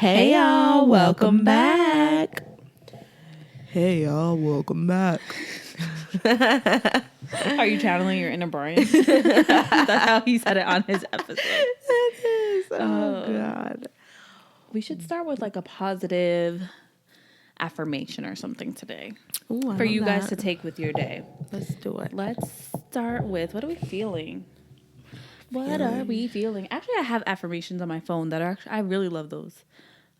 Hey y'all, welcome back. Hey y'all, welcome back. Are you channeling your inner Brian? That's how he said it on his episode. It is. Oh God. We should start with like a positive affirmation or something today Ooh, for you guys to take with your day. Let's do it. Let's start with, what are we feeling? What are we feeling? Actually, I have affirmations on my phone that are actually, I really love those.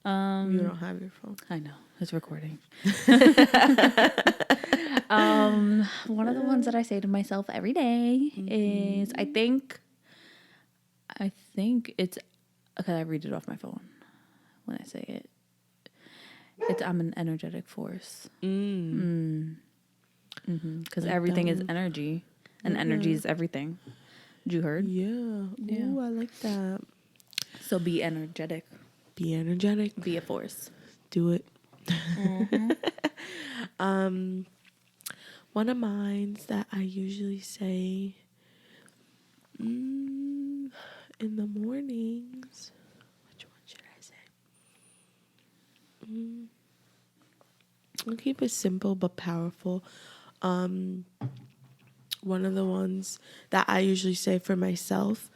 You don't have your phone. I know, it's recording. One of the ones that I say to myself every day is, I think it's, okay, I read it off my phone when I say it. It's, I'm an energetic force. Because everything is energy, and energy is everything. You heard? Yeah. Ooh, I like that. So be energetic. Be energetic. Be a force. Do it. One of mine that I usually say in the mornings. Which one should I say? I'll keep it simple but powerful. One of the ones that I usually say for myself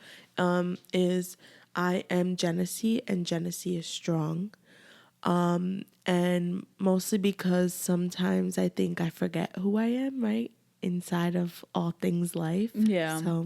is I am Genesee and Genesee is strong. And mostly because sometimes I think I forget who I am, right? Inside of all things life. Yeah. So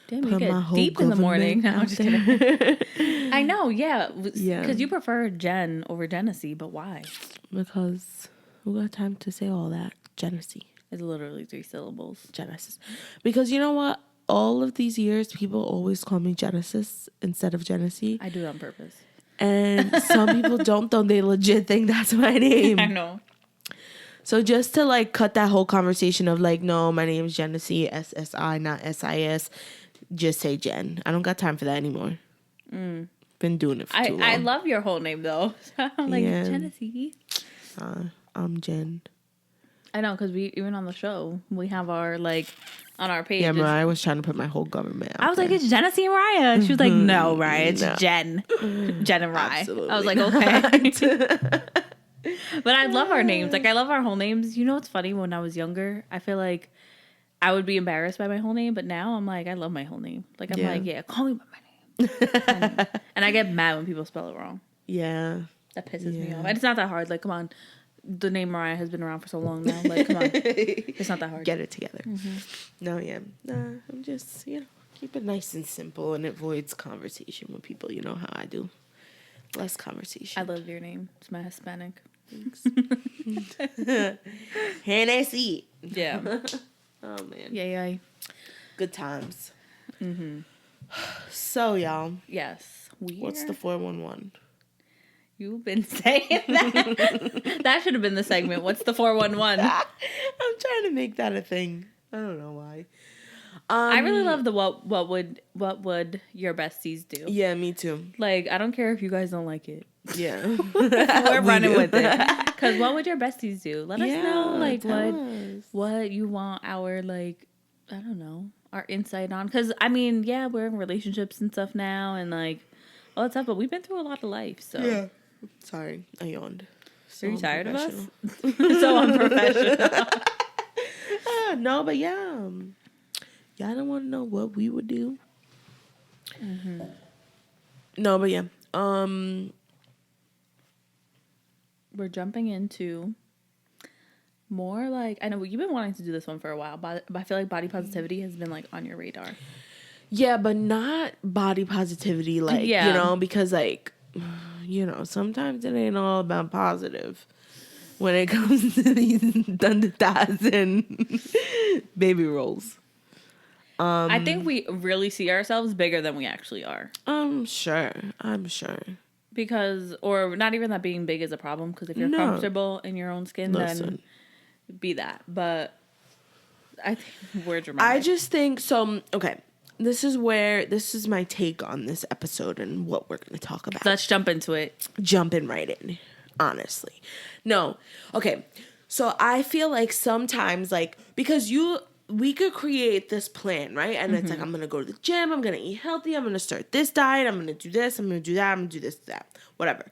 damn, you get deep in the morning. No, I'm just kidding. I know, yeah. Because you prefer Jen over Genesee, but why? Because who got time to say all that? Genesee. It's literally 3 syllables. Genesis. Because you know what? All of these years, people always call me Genesis instead of Genesee. I do it on purpose. And some people don't, though. They legit think that's my name. I know. So just to like cut that whole conversation of like, no, my name is Genesee, SSI, not SIS. Just say Jen. I don't got time for that anymore. Been doing it for too long. I love your whole name though. I'm like, Genesee. I'm Jen. I know, because we, even on the show, we have our, like, on our page. Yeah, Mariah was trying to put my whole government out I was there. like, it's Genesee and Mariah. She was like, no, Mariah, it's Jen. Jen and Mariah. Absolutely I was like, okay. But I love our names. Like, I love our whole names. You know what's funny? When I was younger, I feel like I would be embarrassed by my whole name. But now I'm like, I love my whole name. Like, I'm like, yeah, call me by my name. And I get mad when people spell it wrong. Yeah. That pisses me off. And it's not that hard. Like, come on. The name Mariah has been around for so long now. Like, come on. It's not that hard. Get it together. No, I'm just, keep it nice and simple and avoids conversation with people. You know how I do. Less conversation. I love your name. It's my Hispanic. Thanks. Hennessy. Yeah. Oh, man. Yeah. Good times. So, y'all. Yes. What's the 411? You've been saying that. That should have been the segment. What's the 411? I'm trying to make that a thing. I don't know why. I really love the what would your besties do? Yeah, me too. Like, I don't care if you guys don't like it. Yeah. We're running with it. Because what would your besties do? Let us know, like, what you want our, like, I don't know, our insight on. Because, I mean, yeah, we're in relationships and stuff now, and, like, all that stuff, but we've been through a lot of life, so. Yeah. Sorry, I yawned. So are you tired of us? So unprofessional. No, but yeah. Y'all don't want to know what we would do. No, but yeah. We're jumping into more like, I know you've been wanting to do this one for a while, but I feel like body positivity has been like on your radar. Yeah, but not body positivity, like, because like, sometimes it ain't all about positive when it comes to these dundas and baby rolls. I think we really see ourselves bigger than we actually are. I'm sure. Because, or not even that being big is a problem, because if you're comfortable in your own skin, then be that. But I think we're dramatic. I just think, so, okay, this is my take on this episode and what we're going to talk about. Let's jump into it. Jumping right in, honestly. No. Okay, so I feel like sometimes, like, because we could create this plan, right? And it's like, I'm going to go to the gym. I'm going to eat healthy. I'm going to start this diet. I'm going to do this. I'm going to do that. I'm going to do this, that, whatever.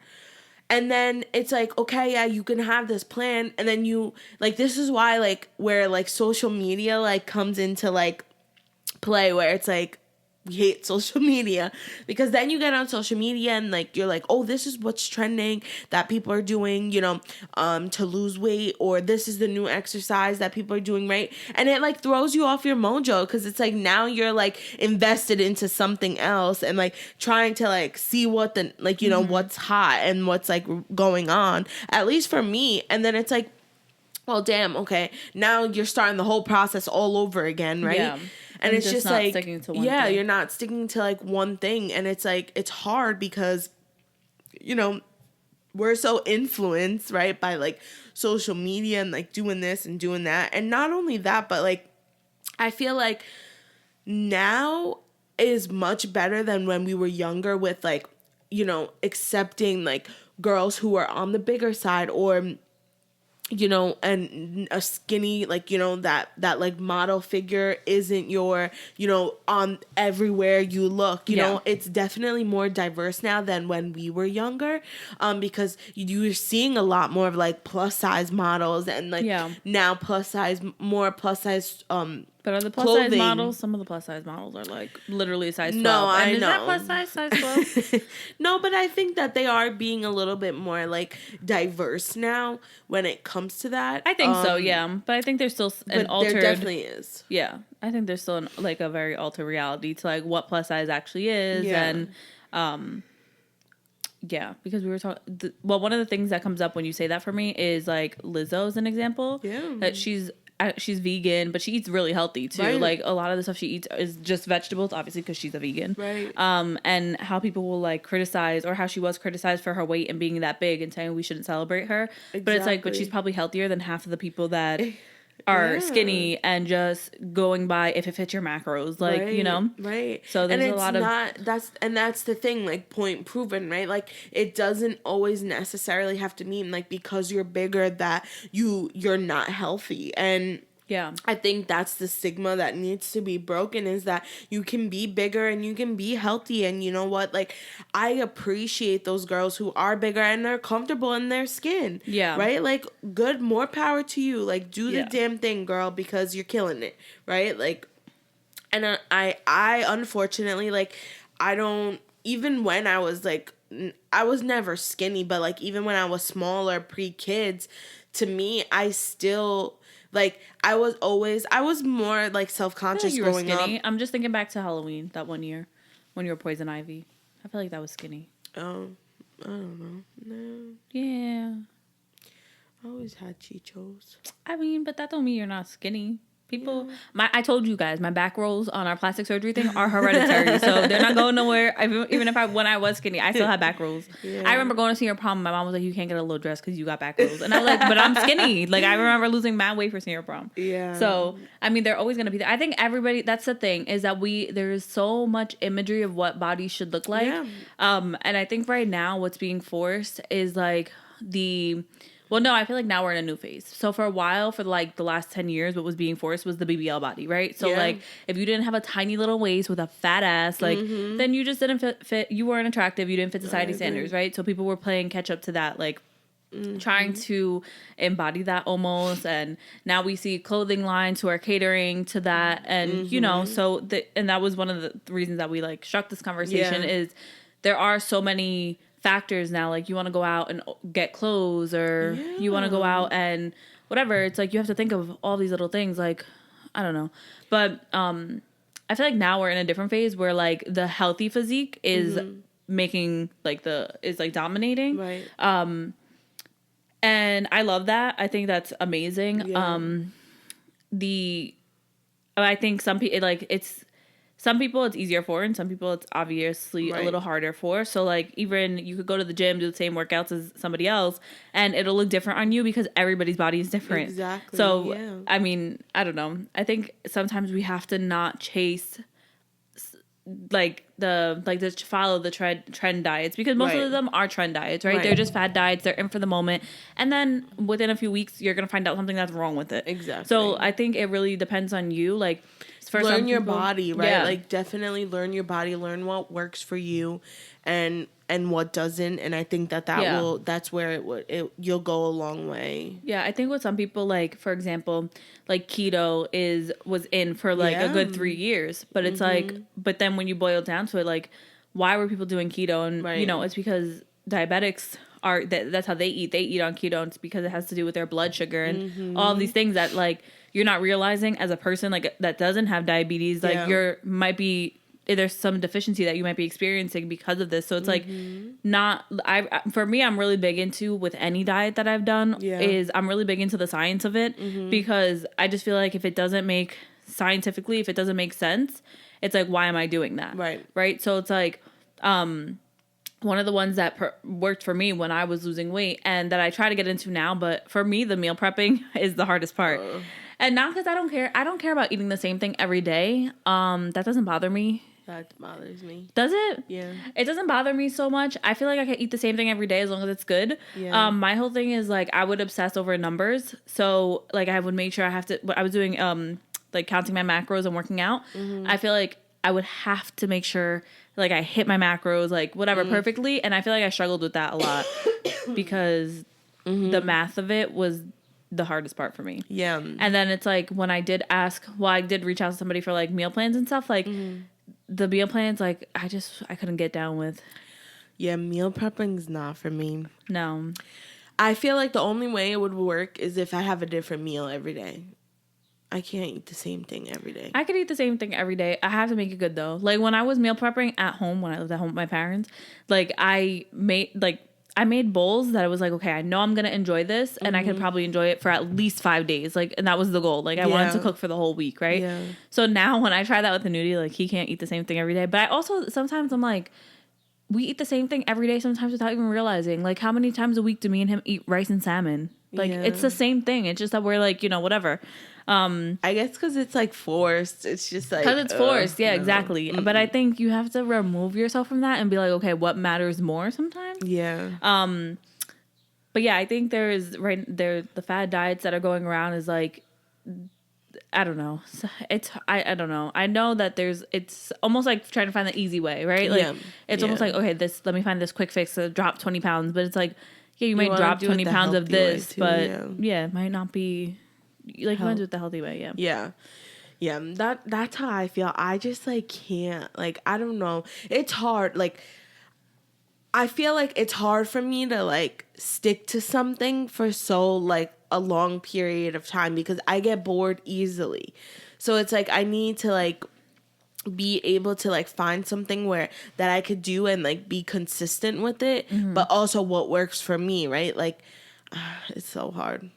And then it's like, okay, yeah, you can have this plan. And then you, like, this is why, like, where, like, social media, like, comes into, like, play, where it's like, we hate social media, because then you get on social media and like you're like, oh, this is what's trending that people are doing, you know, to lose weight, or this is the new exercise that people are doing, right? And it like throws you off your mojo, because it's like now you're like invested into something else and like trying to like see what the, like, you know, what's hot and what's like going on, at least for me. And then it's like, well, damn, okay, now you're starting the whole process all over again, right? Yeah. And it's just like, sticking to one thing. You're not sticking to like one thing. And it's like, it's hard because, you know, we're so influenced, right, by like social media and like doing this and doing that. And not only that, but like, I feel like now is much better than when we were younger, with like, you know, accepting like girls who are on the bigger side, or, you know, and a skinny, like, you know, that like model figure isn't your, you know, on everywhere you look, you know. It's definitely more diverse now than when we were younger, because you're seeing a lot more of like plus size models, and like now more plus size but are the plus size models? Some of the plus size models are like literally size 12. No, I know. Is that plus size 12? No, but I think that they are being a little bit more like diverse now when it comes to that. I think so, yeah. But I think there's still an altered. There definitely is. Yeah, I think there's still like a very altered reality to like what plus size actually is, and yeah, because we were talking. Well, one of the things that comes up when you say that for me is like Lizzo is an example. Yeah, that she's vegan, but she eats really healthy too. Right. Like a lot of the stuff she eats is just vegetables, obviously, because she's a vegan. Right. And how people will like criticize, or how she was criticized for her weight and being that big and saying we shouldn't celebrate her. Exactly. But it's like, but she's probably healthier than half of the people that are skinny and just going by if it fits your macros, like, you know. Right. So there's a lot of that's the thing, like point proven, right? Like it doesn't always necessarily have to mean like because you're bigger that you're not healthy. And yeah, I think that's the stigma that needs to be broken, is that you can be bigger and you can be healthy. And you know what? Like, I appreciate those girls who are bigger and they're comfortable in their skin. Yeah. Right? Like, good, more power to you. Like, do the damn thing, girl, because you're killing it. Right? Like, and I unfortunately, like, I don't, even when I was, like, I was never skinny, but, like, even when I was smaller, pre-kids, to me, I still... Like, I was more, like, self-conscious growing up. I'm just thinking back to Halloween, that one year, when you were Poison Ivy. I feel like that was skinny. Oh, I don't know. No. Yeah. I always had chichos. I mean, but that don't mean you're not skinny. People, I told you guys, my back rolls on our plastic surgery thing are hereditary, so they're not going nowhere. Even if when I was skinny, I still had back rolls. Yeah. I remember going to see your prom. My mom was like, "You can't get a little dress because you got back rolls," and I was like, "But I'm skinny." Like I remember losing mad weight for senior prom. Yeah. So I mean, they're always gonna be there. I think everybody. That's the thing, is that there is so much imagery of what bodies should look like. Yeah. And I think right now what's being forced is like Well, no, I feel like now we're in a new phase. So for a while, for like the last 10 years, what was being forced was the BBL body, right? So like if you didn't have a tiny little waist with a fat ass, like then you just didn't fit. You weren't attractive. You didn't fit society standards, right? So people were playing catch up to that, like trying to embody that almost. And now we see clothing lines who are catering to that. And, you know, so and that was one of the reasons that we like struck this conversation is there are so many factors now, like you want to go out and get clothes, or you want to go out and whatever. It's like you have to think of all these little things, like I don't know. But I feel like now we're in a different phase where like the healthy physique is making like is dominating. Right. And I love that. I think that's amazing. Yeah. I think some people it's easier for, and some people it's obviously a little harder for. So like even you could go to the gym, do the same workouts as somebody else, and it'll look different on you because everybody's body is different. Exactly. So I mean, I don't know. I think sometimes we have to not chase to follow the trend diets, because most of them are trend diets, right? They're just fad diets. They're in for the moment, and then within a few weeks you're gonna find out something that's wrong with it. Exactly. So I think it really depends on you. Like, learn your body, right? Yeah. Like, definitely learn your body, learn what works for you, and what doesn't. And I think that's where you'll go a long way. Yeah, I think with some people, like, for example, like keto was in for like a good 3 years, but it's like, but then when you boil down to it, like, why were people doing keto? And it's because diabetics that's how they eat. They eat on keto. And it's because it has to do with their blood sugar and all of these things that, like, you're not realizing as a person, like, that doesn't have diabetes. Like, there's some deficiency that you might be experiencing because of this. So it's like, for me, I'm really big into, with any diet that I've done, is I'm really big into the science of it, because I just feel like if it doesn't make sense, it's like, why am I doing that? Right. So it's like, one of the ones that worked for me when I was losing weight, and that I try to get into now, but for me, the meal prepping is the hardest part. And not because I don't care about eating the same thing every day. That doesn't bother me. That bothers me. Does it? Yeah. It doesn't bother me so much. I feel like I can eat the same thing every day as long as it's good. Yeah. My whole thing is, like, I would obsess over numbers. So, like, I would make sure I was doing, like, counting my macros and working out. I feel like I would have to make sure, like, I hit my macros, like, whatever, perfectly. And I feel like I struggled with that a lot because the math of it was the hardest part for me. Yeah. And then it's like, when I did reach out to somebody for, like, meal plans and stuff, like, the meal plans, like, I couldn't get down with. Yeah, meal prepping's not for me. No. I feel like the only way it would work is if I have a different meal every day. I can't eat the same thing every day. I could eat the same thing every day. I have to make it good, though. Like, when I was meal prepping at home, when I lived at home with my parents, like, I made bowls that I was like, okay, I know I'm going to enjoy this, and I could probably enjoy it for at least 5 days. Like, and that was the goal. Like, I wanted to cook for the whole week, right? Yeah. So now when I try that with the nudie, like, he can't eat the same thing every day. But I also, sometimes I'm like, we eat the same thing every day sometimes without even realizing. Like, how many times a week do me and him eat rice and salmon? Like, it's the same thing. It's just that we're like, whatever. I guess because it's, like, forced. It's just like, because it's forced. Yeah, exactly. But I think you have to remove yourself from that and be like, okay, what matters more sometimes? Yeah. But yeah, I think the fad diets that are going around is, like, I don't know. I don't know. I know that it's almost like trying to find the easy way, right? Like, it's almost like, okay, let me find this quick fix to drop 20 pounds. But it's like, yeah, you might drop 20 pounds of this, but it might not be, like, you want to do it the healthy way. Yeah. Yeah. Yeah. That's how I feel. I just, like, can't, like, I don't know. It's hard. Like, I feel like it's hard for me to, like, stick to something for so, like, a long period of time because I get bored easily. So it's like I need to, like, be able to, like, find something that I could do and, like, be consistent with it, but also what works for me, right? Like, it's so hard.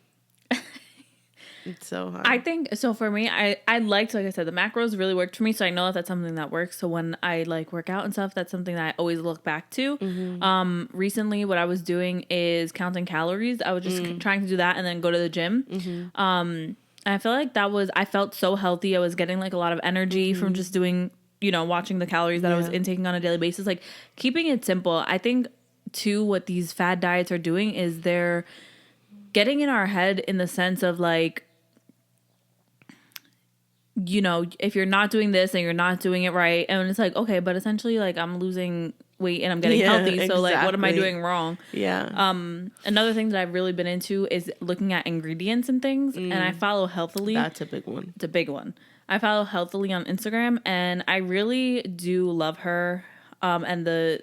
It's so hard. I think, so for me, I liked, like I said, the macros really worked for me, so I know that's something that works. So when I, like, work out and stuff, that's something that I always look back to. Recently, what I was doing is counting calories. I was just trying to do that and then go to the gym. And I feel like I felt so healthy. I was getting, like, a lot of energy from just doing, watching the calories that I was intaking on a daily basis. Like, keeping it simple. I think, too, what these fad diets are doing is they're getting in our head in the sense of, like, if you're not doing this and you're not doing it right, and it's like, okay, but essentially, like, I'm losing weight and I'm getting healthy, so like, what am I doing wrong? Yeah. Another thing that I've really been into is looking at ingredients and things, and I follow Healthily. That's a big one. It's a big one. I follow Healthily on Instagram, and I really do love her, and the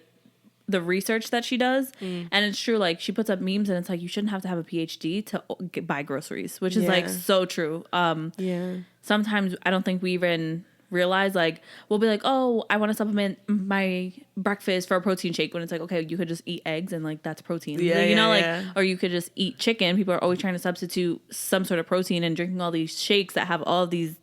research that she does. And it's true, like, she puts up memes and it's like, you shouldn't have to have a PhD to buy groceries, which is like so true. Sometimes I don't think we even realize, like, we'll be like, oh, I want to supplement my breakfast for a protein shake, when it's like, okay, you could just eat eggs and, like, that's protein. Or you could just eat chicken. People are always trying to substitute some sort of protein and drinking all these shakes that have all of these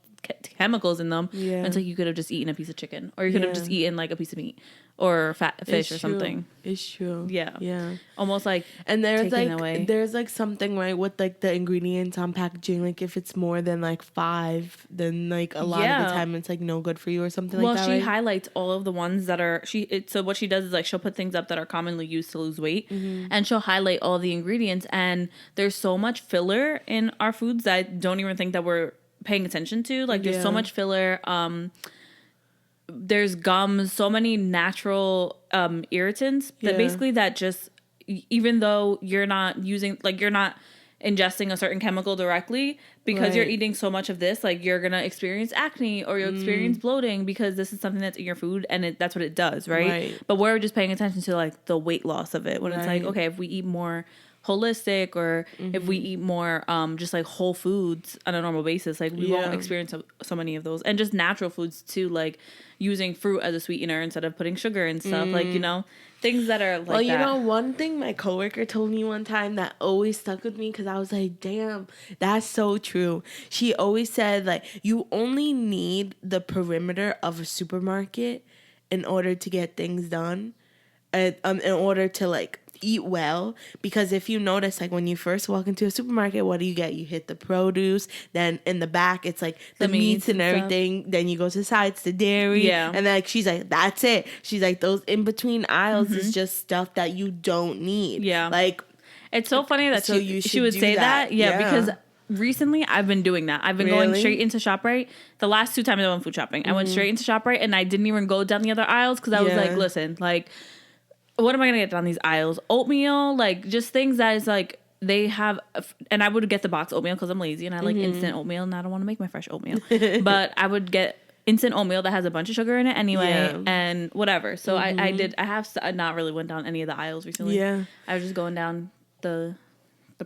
chemicals in them. Yeah. It's like you could have just eaten a piece of chicken, or you could have just eaten like a piece of meat or fat fish or something. It's true. Yeah. Yeah. Almost like, and there's like away. There's like something right with like the ingredients on packaging. Like if it's more than like 5, then like a lot of the time it's like no good for you or something like that. Well, she highlights all of the ones that are so what she does is like she'll put things up that are commonly used to lose weight, and she'll highlight all the ingredients. And there's so much filler in our foods that I don't even think that we're paying attention to. Like there's so much filler. There's gums, so many natural irritants that basically that just, even though you're not using, like you're not ingesting a certain chemical directly, because you're eating so much of this, like you're gonna experience acne or you'll experience bloating because this is something that's in your food, and that's what it does, right? But we're just paying attention to like the weight loss of it, when it's like, okay, if we eat more holistic, or if we eat more just like whole foods on a normal basis, like we won't experience so many of those. And just natural foods too, like using fruit as a sweetener instead of putting sugar and stuff, like, you know, things that are like well, you know, one thing my coworker told me one time that always stuck with me, because I was like, damn, that's so true. She always said, like, you only need the perimeter of a supermarket in order to get things done, in order to like eat well. Because if you notice, like when you first walk into a supermarket, what do? You hit the produce, then in the back it's like the meats and everything, then you go to the sides, the dairy, and then like she's like, that's it. She's like, those in between aisles is just stuff that you don't need. Like it's so funny that she would say that. Because recently I've been doing that. I've been going straight into ShopRite. The last 2 times I went food shopping, I went straight into ShopRite, and I didn't even go down the other aisles, because I was like, listen, like, what am I gonna get down these aisles? Oatmeal, like just things that is like they have, and I would get the box oatmeal because I'm lazy and I like instant oatmeal, and I don't want to make my fresh oatmeal. But I would get instant oatmeal that has a bunch of sugar in it anyway, and whatever. So I have not really went down any of the aisles recently. I was just going down the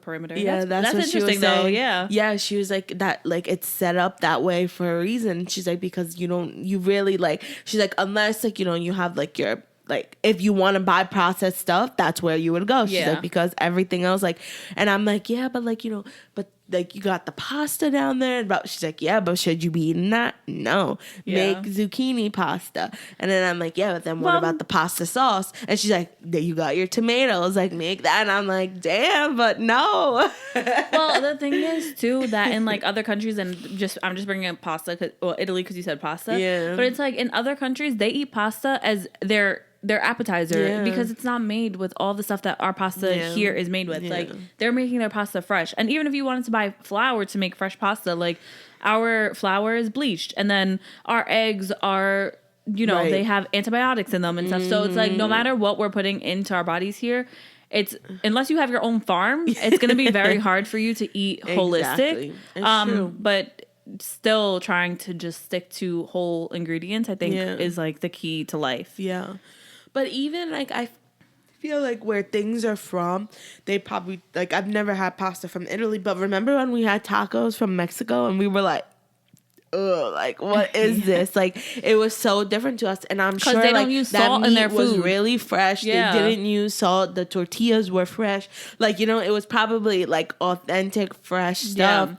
perimeter. That's interesting though. Yeah, she was like that, like it's set up that way for a reason. She's like, because you really like, she's like, unless like, you know, you have like your, like if you want to buy processed stuff, that's where you would go. She's like, because everything else, like, and I'm like, yeah, but like, you know, but like you got the pasta down there. But she's like, yeah, but should you be eating that? No, make zucchini pasta. And then I'm like, yeah, but then what about the pasta sauce? And she's like, you got your tomatoes, like make that. And I'm like, damn, but no. Well, the thing is too that in like other countries, and I'm just bringing up pasta, Italy, because you said pasta. But it's like in other countries they eat pasta as their appetizer, because it's not made with all the stuff that our pasta here is made with. Like they're making their pasta fresh. And even if you wanted to buy flour to make fresh pasta, like our flour is bleached, and then our eggs are, you know, they have antibiotics in them and stuff. So it's like no matter what we're putting into our bodies here, it's, unless you have your own farm, it's going to be very hard for you to eat holistic. It's true. But still trying to just stick to whole ingredients, I think, is like the key to life. But even like I feel like where things are from, they probably, like, I've never had pasta from Italy, but remember when we had tacos from Mexico and we were like, ugh, like what is this? Like it was so different to us, and I'm sure they don't like use that salt meat in their was food. really fresh. They didn't use salt. The tortillas were fresh. Like, you know, it was probably like authentic, fresh stuff.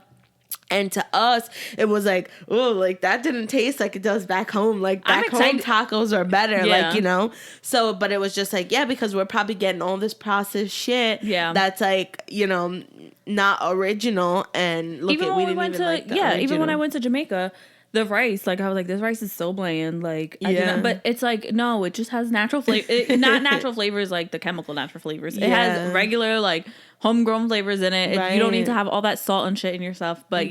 And to us, it was like, oh, like that didn't taste like it does back home. Like back home tacos are better, like, you know. So, but it was just like, because we're probably getting all this processed shit. That's like, you know, not original. And look, even when I went to Jamaica, the rice, like I was like, this rice is so bland. Like, but it's like, no, it just has natural flavor. Not natural flavors like the chemical natural flavors. It has regular like homegrown flavors in it. You don't need to have all that salt and shit in your stuff. But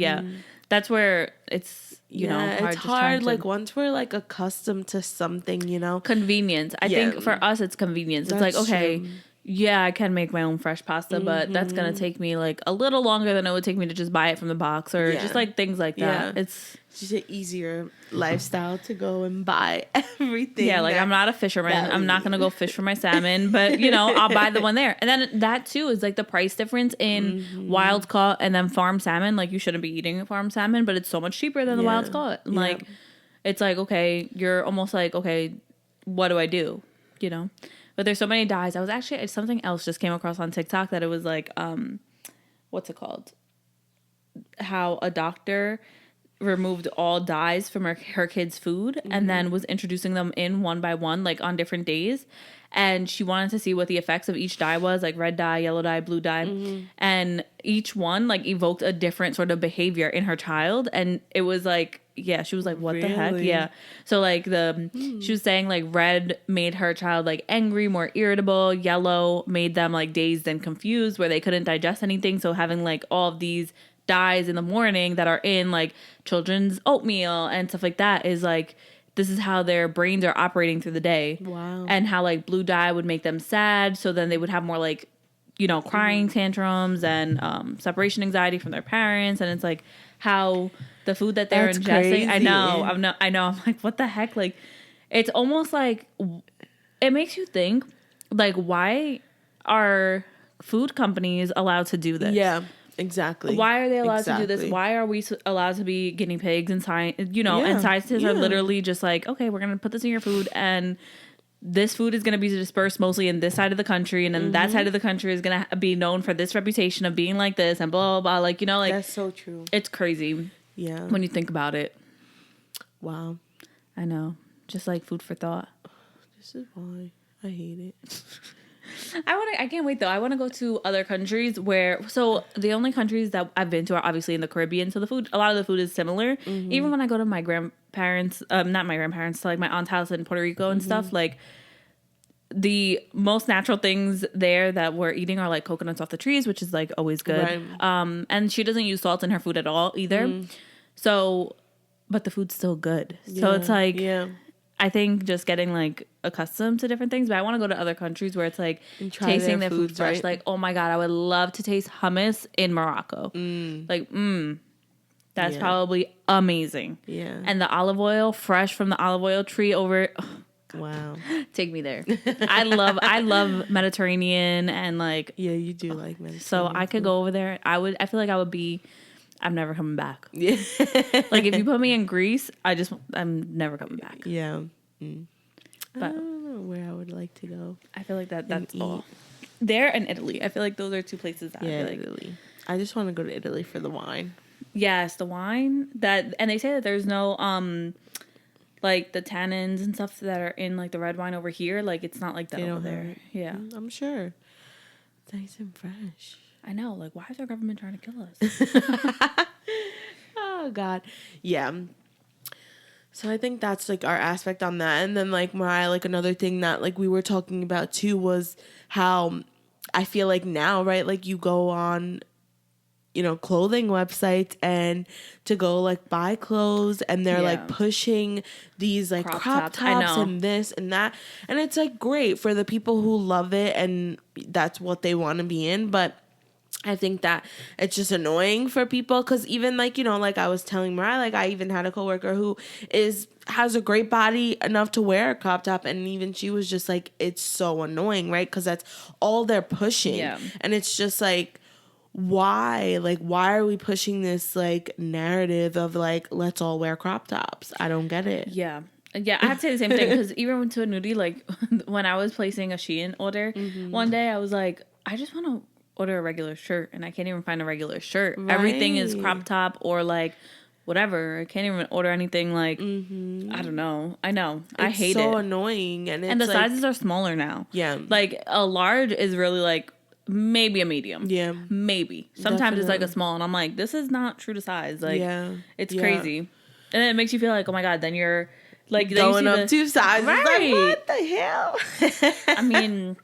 that's where it's, you know, hard. It's hard. Like once we're like accustomed to something, you know, convenience. I think for us, it's convenience. It's like, okay, I can make my own fresh pasta, but that's gonna take me like a little longer than it would take me to just buy it from the box, or just like things like that. It's just an easier lifestyle to go and buy everything. Like I'm not a fisherman. I'm not gonna go fish for my salmon, but you know, I'll buy the one there. And then that too is like the price difference in wild caught and then farm salmon. Like you shouldn't be eating farm salmon, but it's so much cheaper than the wild caught. Like it's like, okay, you're almost like, okay, what do I do? You know? But there's so many dyes. I was actually, something else just came across on TikTok that it was like, what's it called? How a doctor removed all dyes from her kids' food and then was introducing them in one by one, like on different days. And she wanted to see what the effects of each dye was, like red dye, yellow dye, blue dye. And each one like evoked a different sort of behavior in her child. And it was like, yeah, she was like, what the heck? Yeah. So like she was saying like red made her child like angry, more irritable. Yellow made them like dazed and confused where they couldn't digest anything. So having like all of these dyes in the morning that are in like children's oatmeal and stuff like that is like, this is how their brains are operating through the day. Wow. And how like blue dye would make them sad. So then they would have more like, you know, crying tantrums and separation anxiety from their parents. And it's like how the food that they're ingesting. Crazy. I know. I'm like, what the heck? Like, it's almost like it makes you think like, why are food companies allowed to do this? Yeah. Exactly. Why are they allowed to do this? Why are we allowed to be guinea pigs and and scientists are literally just like, okay, we're going to put this in your food and this food is going to be dispersed mostly in this side of the country. And then that side of the country is going to be known for this reputation of being like this and blah, blah, blah. Like, you know, like. That's so true. It's crazy. Yeah. When you think about it. Wow. I know. Just like food for thought. This is why I hate it. I can't wait though. I want to go to other countries so the only countries that I've been to are obviously in the Caribbean. So a lot of the food is similar. Even when I go to my grandparents, not my grandparents, to like my aunt's house in Puerto Rico and stuff, like the most natural things there that we're eating are like coconuts off the trees, which is like always good. Right. And she doesn't use salt in her food at all either. So, but the food's still good. So it's like, I think just getting like accustomed to different things, but I want to go to other countries where it's like tasting their food fresh. Right? Like, oh my God, I would love to taste hummus in Morocco. Like, that's probably amazing. Yeah. And the olive oil fresh from the olive oil tree over. Oh, wow. Take me there. I love Mediterranean and like. Yeah, you do like Mediterranean. So I could go over there. I feel like I would be. I'm never coming back. Yeah. Like if you put me in Greece, I'm never coming back. Yeah. But I don't know where I would like to go. I feel like that's all. There and Italy. I feel like those are two places that I feel like. Italy. I just want to go to Italy for the wine. Yes, the wine and they say that there's no like the tannins and stuff that are in like the red wine over here, like it's not like that over there. Yeah. I'm sure. It's nice and fresh. I know, like, why is our government trying to kill us? Oh, God. Yeah. So I think that's, like, our aspect on that. And then, like, Mariah, like, another thing that, like, we were talking about, too, was how I feel like now, right, like, you go on, you know, clothing websites and to go, like, buy clothes, and they're, like, pushing these, like, crop tops and this and that. And it's, like, great for the people who love it, and that's what they want to be in, but I think that it's just annoying for people because even like, you know, like I was telling Mariah, like I even had a coworker who has a great body enough to wear a crop top, and even she was just like, it's so annoying, right? Because that's all they're pushing. Yeah. And it's just like, why are we pushing this like narrative of like, let's all wear crop tops? I don't get it. Yeah. Yeah, I have to say the same thing because even went to a nudie, like when I was placing a Shein order one day, I was like, I just want to order a regular shirt and I can't even find a regular shirt. Right. Everything is crop top or like whatever. I can't even order anything like I don't know. I know. I hate it. It's so annoying and the like, sizes are smaller now. Yeah. Like a large is really like maybe a medium. Yeah. Maybe. Sometimes definitely. It's like a small and I'm like, this is not true to size. Like it's crazy. And then it makes you feel like, oh my God, then you're like going up 2 sizes. Right. Like, what the hell? I mean,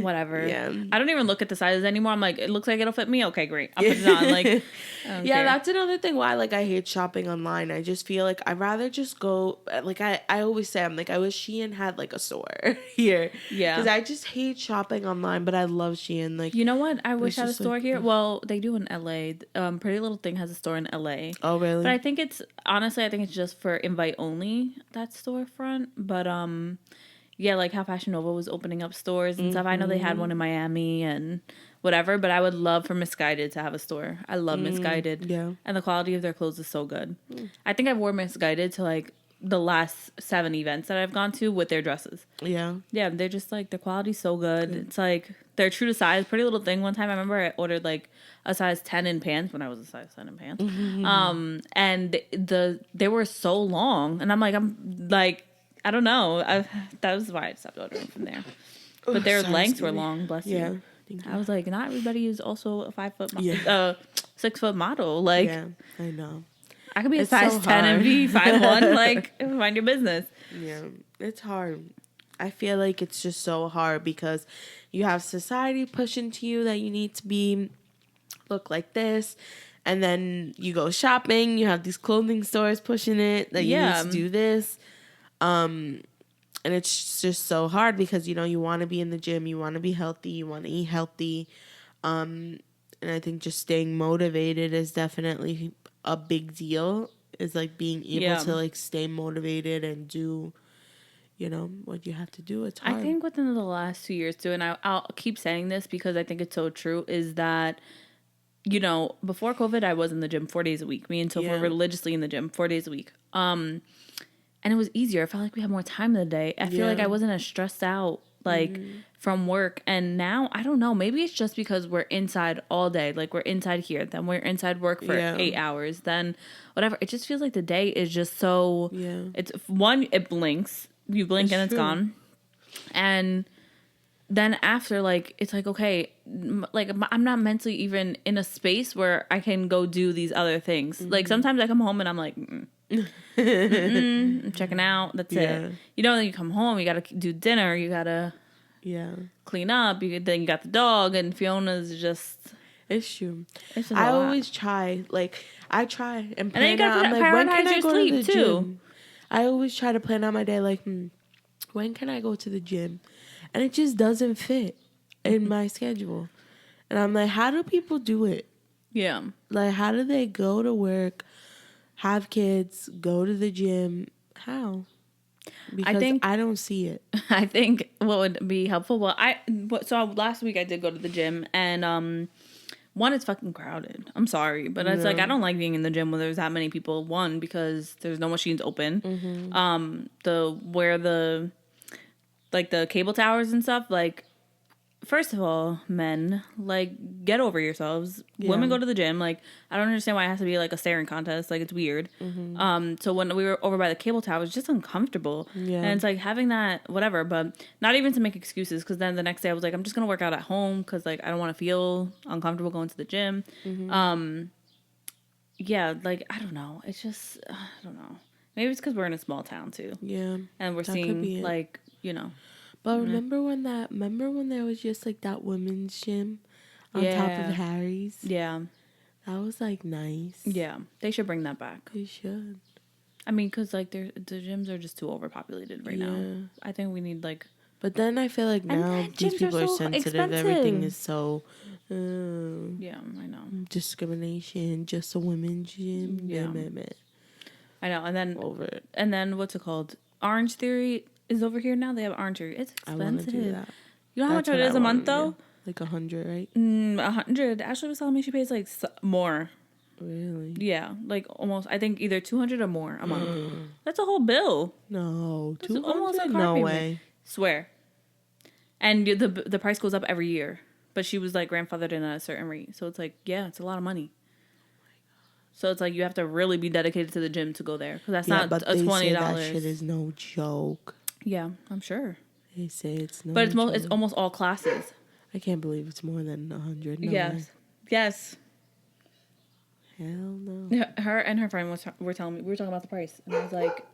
whatever. Yeah. I don't even look at the sizes anymore. I'm like, it looks like it'll fit me. Okay, great. I'll put it on. Like, that's another thing why like I hate shopping online. I just feel like I'd rather just go. Like I always say, I'm like, I wish Shein had like a store here. Yeah. Because I just hate shopping online, but I love Shein. Like, you know what? I wish I had a store here. Well, they do in LA. Pretty Little Thing has a store in LA. Oh really? But I think it's just for invite only. That storefront, but like how Fashion Nova was opening up stores and stuff. I know they had one in Miami and whatever, but I would love for Missguided to have a store. I love Missguided. Yeah, and the quality of their clothes is so good. I think I wore Missguided to like the last 7 events that I've gone to with their dresses. Yeah. Yeah, they're just like, the quality's so good. It's like, they're true to size. Pretty Little Thing, one time I remember I ordered like a size 10 in pants when I was a size 10 in pants. And they were so long. And I'm like, I don't know. That was why I stopped ordering from there. But their lengths were long, bless you. I was like, not everybody is also a 5 foot, 6 foot model. Like, yeah, I know. I could be a size 10 and be 5'1". Like, mind your business. Yeah, it's hard. I feel like it's just so hard because you have society pushing to you that you need to look like this. And then you go shopping, you have these clothing stores pushing it that you need to do this. And it's just so hard because, you want to be in the gym, you want to be healthy, you want to eat healthy. And I think just staying motivated is definitely a big deal. Is like being able to like stay motivated and do, what you have to do. It's hard. I think within the last 2 years too, and I'll keep saying this because I think it's so true, is that, before COVID, I was in the gym 4 days a week. Me and Topher were religiously in the gym 4 days a week. And it was easier. I felt like we had more time in the day. I feel like I wasn't as stressed out from work. And now, I don't know, maybe it's just because we're inside all day. Like, we're inside here, then we're inside work for 8 hours, then whatever. It just feels like the day is just so, it's one, it blinks. You blink and it's gone. And then after, like, it's like, okay, like, I'm not mentally even in a space where I can go do these other things. Like, sometimes I come home and I'm like, I'm checking out. That's it. Then you come home, you gotta do dinner, you gotta clean up. Then you got the dog, and Fiona's just. It's true. I always try. Like, I try and plan and then you out. I'm like, when can I go to the too. gym? I always try to plan out my day. Like, when can I go to the gym? And it just doesn't fit in my schedule. And I'm like, how do people do it? Yeah. Like, how do they go to work, have kids, go to the gym? How? Because I don't see it. I think what would be helpful. So last week I did go to the gym, and one, it's fucking crowded. I'm sorry, but it's like I don't like being in the gym when there's that many people. One, because there's no machines open. Where the cable towers and stuff, like, first of all, men, like, get over yourselves. Women go to the gym. Like, I don't understand why it has to be, like, a staring contest. Like, it's weird. So when we were over by the cable tower, it was just uncomfortable. Yeah. And it's like having that, whatever, but not even to make excuses, because then the next day I was like, I'm just going to work out at home because, like, I don't want to feel uncomfortable going to the gym. Yeah, like, I don't know. It's just, I don't know. Maybe it's because we're in a small town, too. Yeah. And we're seeing, like, But remember when there was just like that women's gym on top of Harry's? Yeah. That was like nice. Yeah. They should bring that back. They should. I mean, because like the gyms are just too overpopulated right now. I think we need like. But then I feel like now these people are sensitive. Expensive. Everything is so. Yeah, I know. Discrimination, just a women's gym. Yeah. I know. And then what's it called? Orange Theory is over here now. They have Orange Theory. It's expensive. I want to do that. You know how much it is a month though? Like 100, right? 100. Ashley was telling me she pays like more. Really? Yeah, like almost. I think either 200 or more a month. That's a whole bill. No, 200. No way. Swear. And the price goes up every year. But she was like grandfathered in at a certain rate, so it's like it's a lot of money. So it's like you have to really be dedicated to the gym to go there, because that's not a $20. Say that shit is no joke. Yeah, I'm sure. They say it's no. But it's almost all classes. I can't believe it's more than 100. No yes. Way. Yes. Hell no. Her and her friend were telling me, we were talking about the price, and I was like,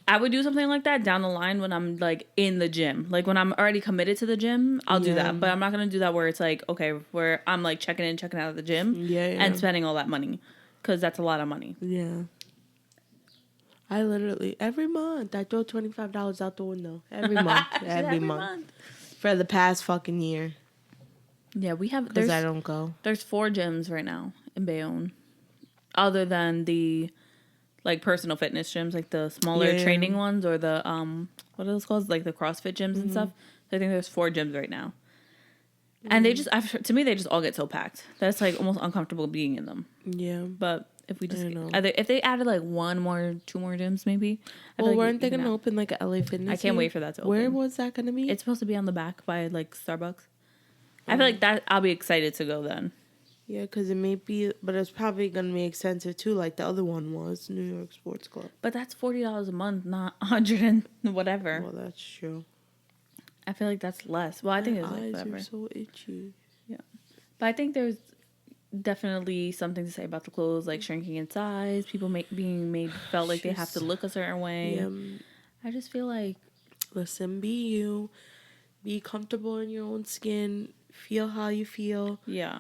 I would do something like that down the line when I'm like in the gym. Like when I'm already committed to the gym, I'll do that. But I'm not gonna do that where it's like, okay, where I'm like checking in, checking out of the gym, and spending all that money, because that's a lot of money. Yeah. I literally every month I throw $25 out the window every month, every month for the past fucking year. Yeah, we have. Because I don't go. There's 4 gyms right now in Bayonne, other than the like personal fitness gyms, like the smaller training ones, or the what are those called, like the CrossFit gyms and stuff. So I think there's 4 gyms right now, and they just to me they just all get so packed that's like almost uncomfortable being in them. Yeah, but If we just, if they added like 2 more gyms, maybe. Well, weren't they gonna open like a LA Fitness? I can't wait for that to open. Where was that gonna be? It's supposed to be on the back by like Starbucks. I feel like that I'll be excited to go then. Yeah, because it may be, but it's probably gonna be expensive too, like the other one was, New York Sports Club. But that's $40 a month, not $100 and whatever. Well, that's true. I feel like that's less. Well, I think it's like whatever. Eyes are so itchy. Yeah, but I think there's definitely something to say about the clothes, like shrinking in size. People being made felt like they have to look a certain way. Yeah. I just feel like, listen, be you, be comfortable in your own skin, feel how you feel. Yeah.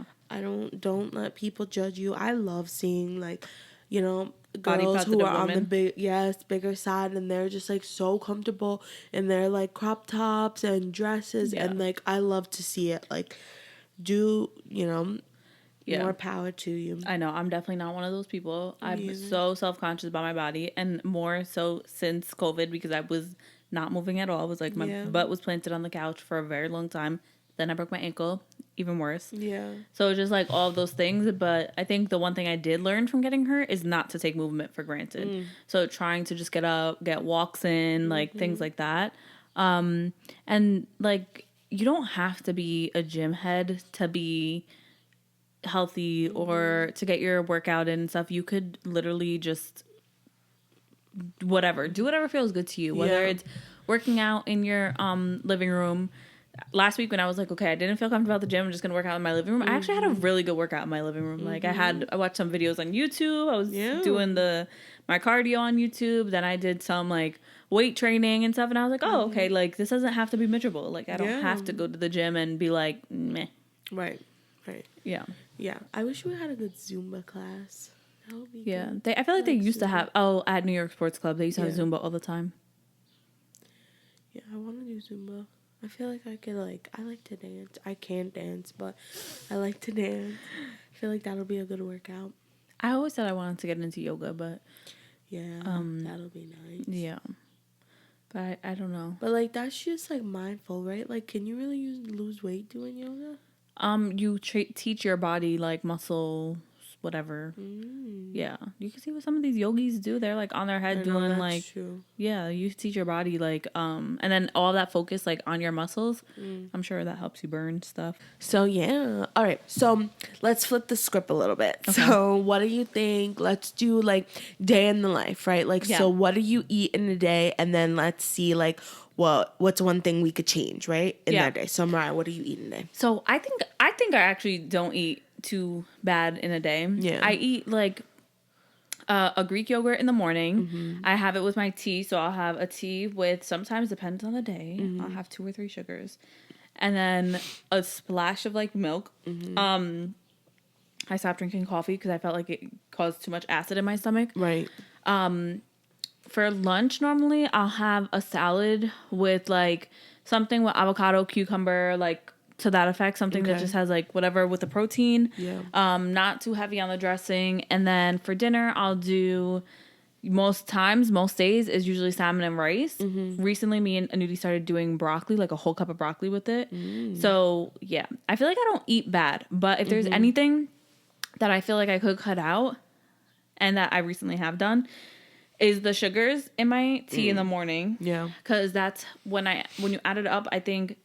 Don't let people judge you. I love seeing like, you know, girls who are on the bigger side, and they're just like so comfortable in their like crop tops and dresses, and like I love to see it. Like, more power to you. I know I'm definitely not one of those people. I'm so self-conscious about my body, and more so since COVID, because I was not moving at all. It was like my butt was planted on the couch for a very long time. Then I broke my ankle, even worse. Yeah. So it's just like all of those things. But I think the one thing I did learn from getting hurt is not to take movement for granted. So trying to just get up, get walks in, like things like that. And like, you don't have to be a gym head to be healthy or to get your workout in and stuff. You could literally just do whatever feels good to you, whether it's working out in your living room. Last week when I was like, okay, I didn't feel comfortable at the gym, I'm just gonna work out in my living room. I actually had a really good workout in my living room. Like I watched some videos on YouTube. I was doing my cardio on YouTube. Then I did some like weight training and stuff, and I was like, oh, okay, like this doesn't have to be miserable. Like I don't have to go to the gym and be like, meh. Right. Yeah. I wish we had a good Zumba class. That would be good. I feel like they used to have at New York Sports Club, they used to have Zumba all the time. Yeah, I want to do Zumba. I feel like I like to dance. I can't dance, but I like to dance. I feel like that'll be a good workout. I always said I wanted to get into yoga, but that'll be nice. Yeah. But I don't know. But like that's just like mindful, right? Like, can you really lose weight doing yoga? You teach your body like muscle, whatever. Yeah, you can see what some of these yogis do. They're like on their head doing like, true. Yeah, you teach your body like, and then all that focus like on your muscles. I'm sure that helps you burn stuff. So yeah, all right. So let's flip the script a little bit. Okay. So what do you think? Let's do like day in the life, right? Like, so what do you eat in a day, and then let's see like what's one thing we could change, right, in that day. So Mariah, what do you eat in a day? So I think I actually don't eat too bad in a day. Yeah, I eat like a Greek yogurt in the morning. I have it with my tea, so I'll have a tea with, sometimes depends on the day, I'll have 2 or 3 sugars, and then a splash of like milk. I stopped drinking coffee because I felt like it caused too much acid in my stomach. Right. For lunch, normally I'll have a salad with like something with avocado, cucumber, like to that effect. Something that just has like whatever with the protein. Yeah. Not too heavy on the dressing. And then for dinner, I'll do most days is usually salmon and rice. Recently, me and Anuti started doing broccoli, like a whole cup of broccoli with it. So yeah, I feel like I don't eat bad, but if there's anything that I feel like I could cut out, and that I recently have done, is the sugars in my tea in the morning. Yeah. Because that's when you add it up, I think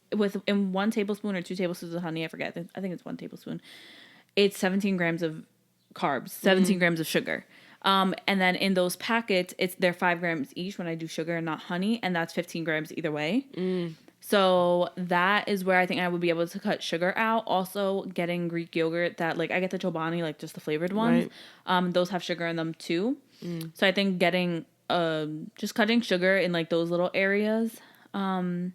in 1 tablespoon or 2 tablespoons of honey, I forget. I think it's 1 tablespoon. It's 17 grams of carbs, 17 grams of sugar. And then in those packets, they're 5 grams each when I do sugar and not honey. And that's 15 grams either way. So that is where I think I would be able to cut sugar out. Also getting Greek yogurt that like I get the Chobani, like just the flavored ones. Right. Those have sugar in them too. So I think getting just cutting sugar in like those little areas. For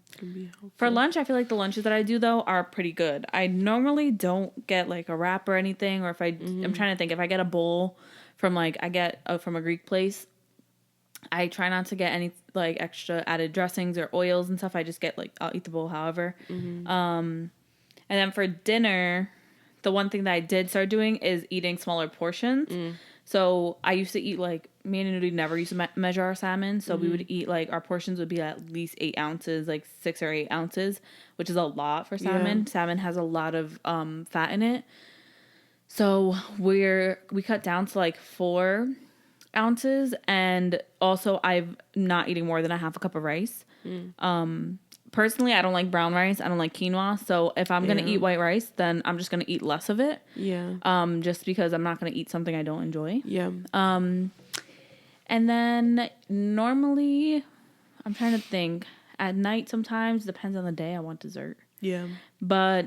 lunch, I feel like the lunches that I do though are pretty good. I normally don't get like a wrap or anything, or if I'm trying to think, if I get a bowl from like from a Greek place, I try not to get any like extra added dressings or oils and stuff. I just get like, I'll eat the bowl however. And then for dinner, the one thing that I did start doing is eating smaller portions. So I used to eat like, me and Nudie never used to measure our salmon. So we would eat like, our portions would be at least 8 ounces, like 6 or 8 ounces, which is a lot for salmon. Yeah. Salmon has a lot of fat in it. So we cut down to like 4 ounces, and also I'm not eating more than a half a cup of rice. Personally, I don't like brown rice. I don't like quinoa. So if I'm gonna eat white rice, then I'm just gonna eat less of it. Yeah. Just because I'm not gonna eat something I don't enjoy. Yeah. And then normally, I'm trying to think. At night, sometimes depends on the day. I want dessert. Yeah. But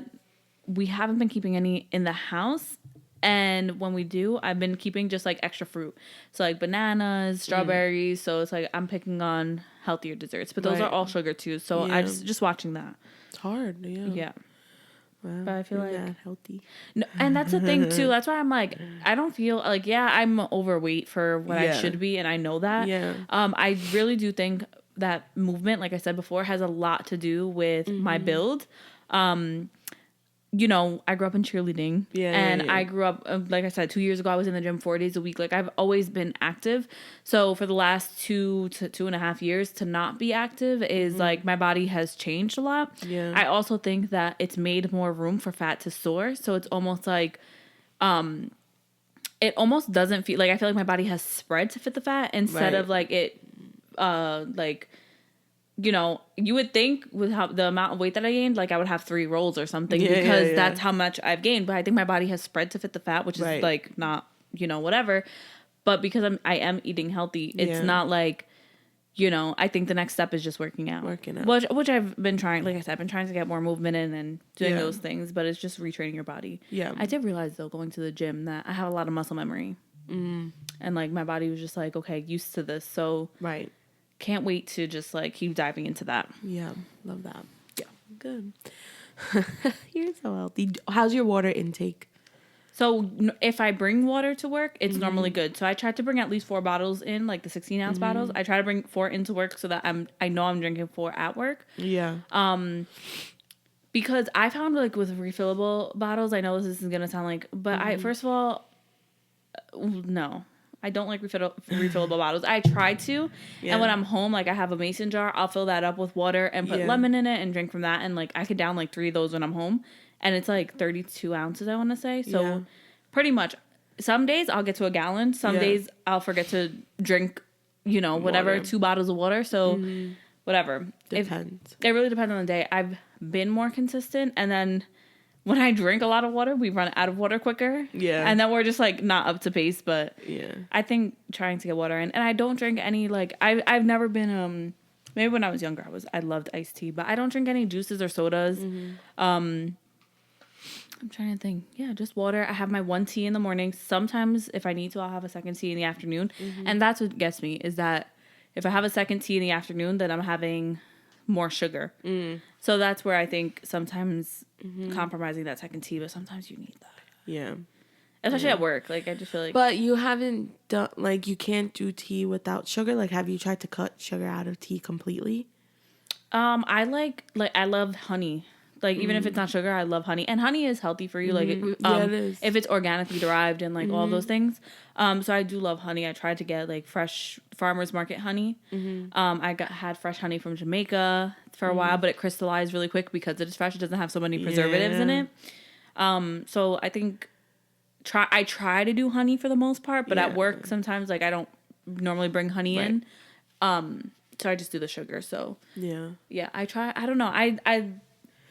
we haven't been keeping any in the house. And when we do, I've been keeping just like extra fruit. So like bananas, strawberries. So it's like I'm picking on healthier desserts. But those are all sugar too. So I just watching that. It's hard. Yeah. Yeah. Well, but I feel like not healthy. No, and that's the thing too. That's why I'm like, I don't feel like, yeah, I'm overweight for what I should be, and I know that. Yeah. I really do think that movement, like I said before, has a lot to do with my build. You know, I grew up in cheerleading, I grew up, like I said, 2 years ago, I was in the gym 4 days a week. Like, I've always been active. So for the last 2 to 2.5 years to not be active is like, my body has changed a lot. Yeah. I also think that it's made more room for fat to store. So it's almost like, it almost doesn't feel like, I feel like my body has spread to fit the fat instead of like it, like, you know, you would think with how the amount of weight that I gained, like I would have 3 rolls or something because that's how much I've gained. But I think my body has spread to fit the fat, which is like not, you know, whatever. But because I am eating healthy, it's not like, you know, I think the next step is just working out. Which I've been trying, like I said, I've been trying to get more movement in and doing those things, but it's just retraining your body. Yeah. I did realize though, going to the gym, that I have a lot of muscle memory. And like my body was just like, okay, used to this. So can't wait to just like keep diving into that. Yeah, love that. Yeah, good. You're so healthy. How's your water intake? So if I bring water to work, it's normally good. So I try to bring at least 4 bottles in, like the 16-ounce bottles. I try to bring 4 into work so that I know I'm drinking 4 at work. Yeah. Because I found like with refillable bottles, I know this is gonna sound like, but I first of all, no. I don't like refillable bottles. I try to, and when I'm home, like I have a mason jar, I'll fill that up with water and put lemon in it and drink from that. And like I could down like 3 of those when I'm home, and it's like 32 ounces, I want to say. So pretty much, some days I'll get to a gallon. Some days I'll forget to drink, you know, whatever, 2 bottles of water. So whatever. Depends. It really depends on the day. I've been more consistent, and then when I drink a lot of water, we run out of water quicker. Yeah. And then we're just like not up to pace, but I think trying to get water in. And I don't drink any, like, I've never been, maybe when I was younger, I loved iced tea, but I don't drink any juices or sodas. I'm trying to think. Yeah, just water. I have my 1 tea in the morning. Sometimes if I need to, I'll have a second tea in the afternoon. And that's what gets me, is that if I have a second tea in the afternoon, then I'm having more sugar. So that's where I think sometimes compromising that second tea, but sometimes you need that. Yeah. Especially at work. Like, I just feel like... But you haven't done... Like, you can't do tea without sugar? Like, have you tried to cut sugar out of tea completely? I love honey. Like, even if it's not sugar, I love honey. And honey is healthy for you. Like, it is. If it's organically derived and, like, all those things. So I do love honey. I tried to get, like, fresh farmer's market honey. I had fresh honey from Jamaica for a while, but it crystallized really quick because it is fresh. It doesn't have so many preservatives in it. So I think I try to do honey for the most part, but at work sometimes, like, I don't normally bring honey in. So I just do the sugar. So yeah, I try. I don't know.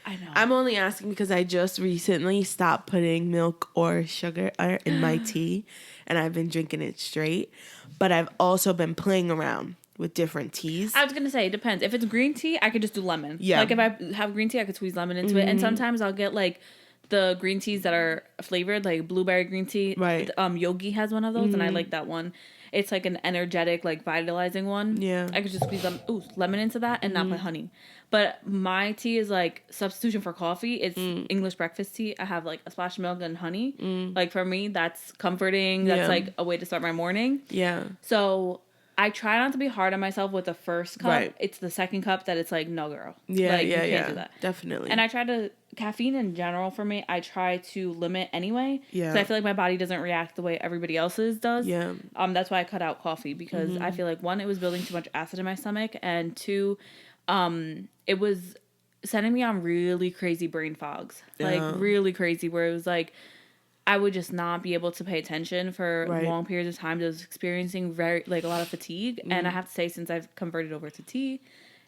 I know. I'm only asking because I just recently stopped putting milk or sugar in my tea, and I've been drinking it straight. But I've also been playing around with different teas. I was going to say, it depends. If it's green tea, I could just do lemon. Yeah. Like, if I have green tea, I could squeeze lemon into it. And sometimes I'll get, like, the green teas that are flavored, like blueberry green tea. Right. Yogi has one of those, and I like that one. It's, like, an energetic, like, vitalizing one. Yeah. I could just squeeze lemon into that and not put honey. But my tea is, like, substitution for coffee. It's English breakfast tea. I have, like, a splash of milk and honey. Like, for me, that's comforting. That's, like, a way to start my morning. Yeah. So I try not to be hard on myself with the first cup. Right. It's the second cup that it's like, no, girl. Yeah, like, you can't do that. Definitely. And I try to... Caffeine in general, for me, I try to limit anyway. Yeah. Because I feel like my body doesn't react the way everybody else's does. Yeah. That's why I cut out coffee. Because I feel like, 1, it was building too much acid in my stomach. And 2... it was sending me on really crazy brain fogs, like really crazy, where it was like, I would just not be able to pay attention for right. long periods of time. I was experiencing very like a lot of fatigue, and I have to say, since I've converted over to tea,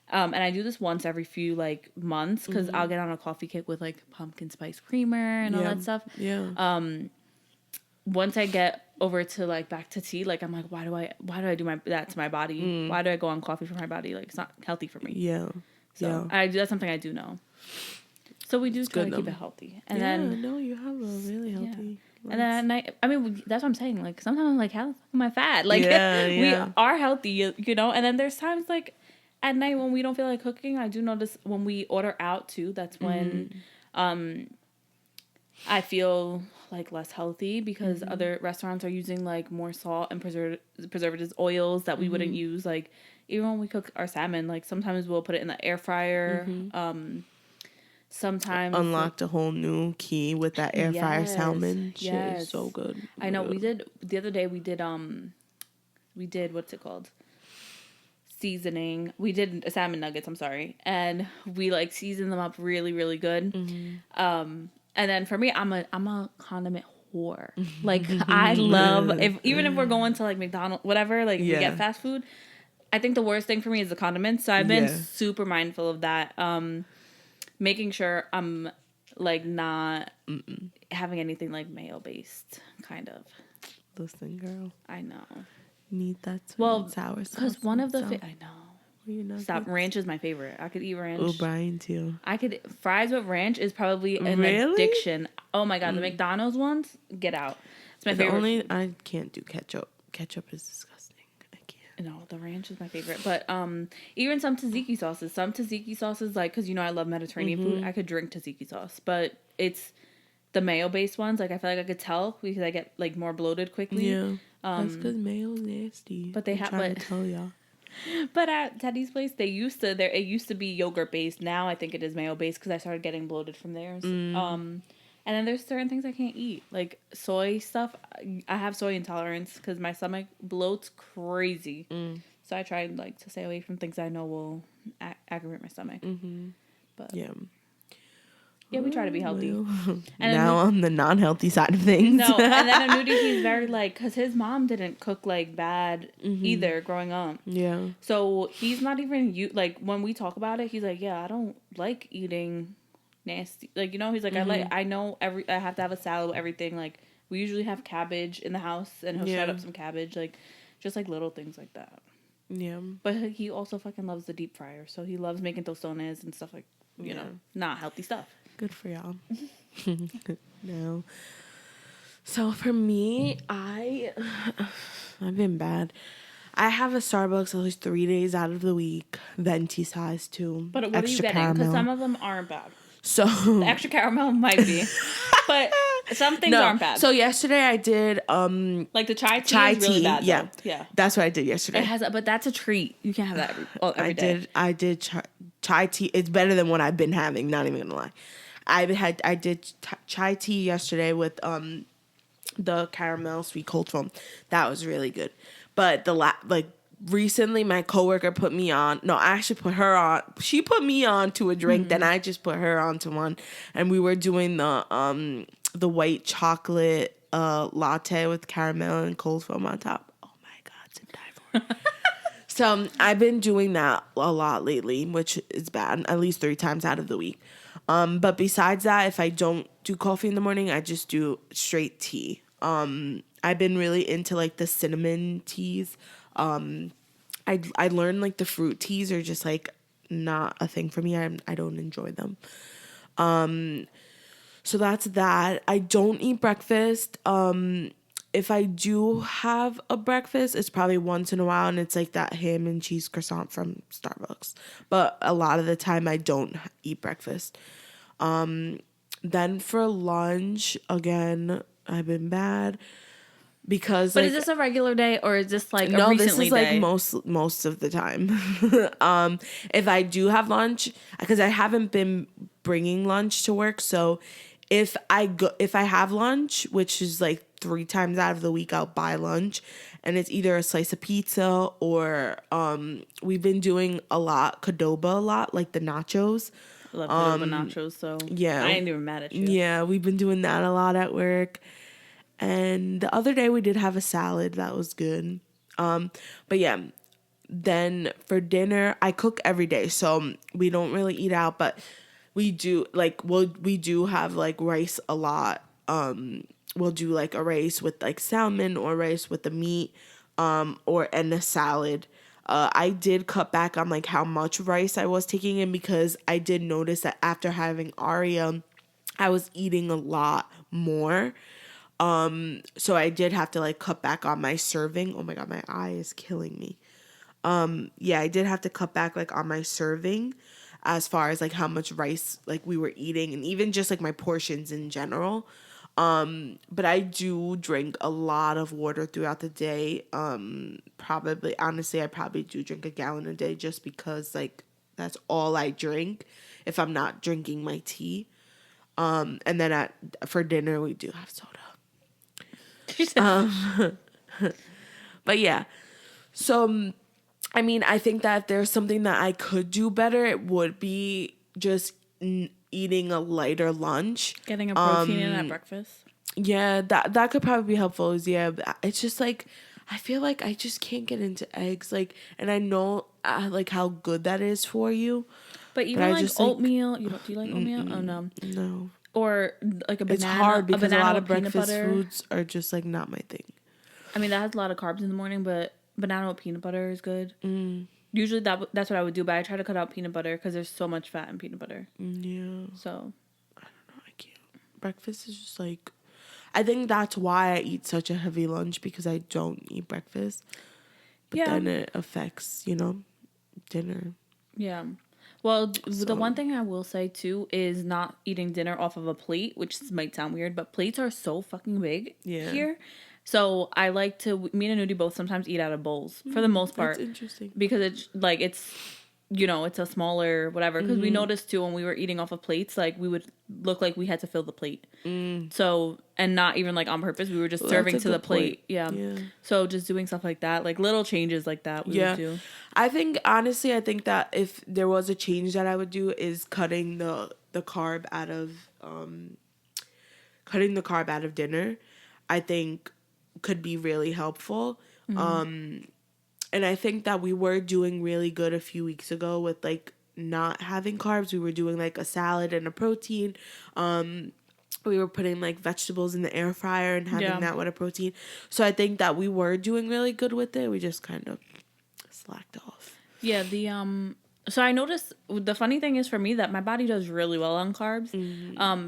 and I do this once every few like months because I'll get on a coffee kick with like pumpkin spice creamer and all that stuff. Yeah. Once I get over to like back to tea, like I'm like, why do I do that to my body? Why do I go on coffee for my body? Like it's not healthy for me. Yeah. So that's something I do know. So we do try to keep it healthy. And then no, you have a really healthy. Yeah. And then at night, I mean, that's what I'm saying. Like sometimes I'm like, how am I fat? Like we are healthy, you know. And then there's times like at night when we don't feel like cooking. I do notice when we order out too. That's when I feel like less healthy because other restaurants are using like more salt and preservatives, oils that we wouldn't use. Like even when we cook our salmon, like sometimes we'll put it in the air fryer. Sometimes unlocked a whole new key with that air fryer salmon. Shit is so good. I know. We did the other day. We did what's it called? Seasoning. We did salmon nuggets. I'm sorry, and we like seasoned them up really, really good. And then for me, I'm a condiment whore. Like I love even if we're going to like McDonald's, whatever, like we get fast food. I think the worst thing for me is the condiments. So I've been super mindful of that. Making sure I'm like not having anything like mayo based, kind of. Listen, girl. I know. Need that sweet and sour sauce. Because one of the I know. Stop. Ranch is my favorite. I could eat ranch. Oh, Brian too. Fries with ranch is probably an addiction. Oh my god, the McDonald's ones, get out. It's my favorite. I can't do ketchup. Ketchup is disgusting. I can't. No, the ranch is my favorite. But even some tzatziki sauces. Some tzatziki sauces, like, because I love Mediterranean food. I could drink tzatziki sauce, but it's the mayo based ones. Like I feel like I could tell because I get like more bloated quickly. Yeah, that's because mayo's nasty. But they have. To tell y'all. But at Teddy's place, it used to be yogurt based. Now I think it is mayo based because I started getting bloated from theirs. And then there's certain things I can't eat, like soy stuff. I have soy intolerance because my stomach bloats crazy. So I try like to stay away from things I know will aggravate my stomach. But yeah, we try to be healthy. And now on the non-healthy side of things. No, and then Anudi, he's very like, because his mom didn't cook like bad either growing up. Yeah. So he's not even like when we talk about it, he's like, yeah, I don't like eating nasty. Like he's like, I know I have to have a salad with everything. Like we usually have cabbage in the house, and he'll shred up some cabbage, like just like little things like that. Yeah. But he also fucking loves the deep fryer, so he loves making tostones and stuff like you know, not healthy stuff. Good for y'all. No. So for me, I've been bad. I have a Starbucks at least 3 days out of the week. Venti size too. But what are you getting? Because some of them aren't bad. So the extra caramel might be, but some things aren't bad. So yesterday I did like the chai tea is really bad. Yeah, though. Yeah. That's what I did yesterday. It has, but that's a treat. You can't have that every day. I did chai tea. It's better than what I've been having. Not even gonna lie. I did chai tea yesterday with the caramel sweet cold foam. That was really good. But recently my coworker put me on. No, I actually put her on. She put me on to a drink, then I just put her onto one, and we were doing the white chocolate latte with caramel and cold foam on top. Oh my god, to die for. So I've been doing that a lot lately, which is bad. At least 3 times out of the week. But besides that, if I don't do coffee in the morning, I just do straight tea. I've been really into like the cinnamon teas. I learned like the fruit teas are just like not a thing for me. I don't enjoy them. So that's that. I don't eat breakfast. If I do have a breakfast, it's probably once in a while, and it's like that ham and cheese croissant from Starbucks. But a lot of the time, I don't eat breakfast. Then for lunch, again, I've been bad because. But is this a regular day or is this like a recently this is day? Like most of the time. If I do have lunch, because I haven't been bringing lunch to work, so if I have lunch, which is like 3 times out of the week, I'll buy lunch, and it's either a slice of pizza or we've been doing Qdoba a lot, like the nachos. I love Qdoba nachos, so yeah, I ain't even mad at you. Yeah, we've been doing that a lot at work, And the other day we did have a salad. That was good. But yeah, then for dinner, I cook every day. So we don't really eat out, but we do we do have like rice a lot. We'll do like a rice with like salmon or rice with the meat, and a salad. I did cut back on like how much rice I was taking in because I did notice that after having Aria, I was eating a lot more. So I did have to like cut back on my serving. Oh my God, my eye is killing me. Yeah, I did have to cut back like on my serving as far as like how much rice like we were eating and even just like my portions in general. But I do drink a lot of water throughout the day. Probably, honestly, I probably do drink a gallon a day just because like that's all I drink if I'm not drinking my tea. And then for dinner we do have soda. But yeah, so I mean, I think that if there's something that I could do better, it would be just eating a lighter lunch, getting a protein in at breakfast. Yeah, that could probably be helpful. It's just like I feel like I just can't get into eggs, like, and I know like how good that is for you. But even like oatmeal, do you like oatmeal? Oh no, no. Or like a banana. It's hard because a lot of breakfast butter. Foods are just like not my thing. I mean, that has a lot of carbs in the morning, but banana with peanut butter is good. Usually that's what I would do, but I try to cut out peanut butter because there's so much fat in peanut butter. Yeah. So I don't know. I can't. Breakfast is just like, I think that's why I eat such a heavy lunch because I don't eat breakfast. But then it affects, dinner. Yeah. Well, the one thing I will say, too, is not eating dinner off of a plate, which might sound weird, but plates are so fucking big here. So I like to, me and Nudie both sometimes eat out of bowls for the most part. That's interesting. Because it's it's a smaller whatever. Because we noticed, too, when we were eating off of plates, like we would look like we had to fill the plate. So, and not even like on purpose. We were just serving to the plate. Yeah. So just doing stuff like that, like little changes like that we would do. I think that if there was a change that I would do is cutting the carb out of dinner. I think could be really helpful. And I think that we were doing really good a few weeks ago with like not having carbs. We were doing like a salad and a protein. We were putting like vegetables in the air fryer and having that with a protein. So I think that we were doing really good with it. We just kind of slacked off. Yeah, so I noticed the funny thing is for me that my body does really well on carbs.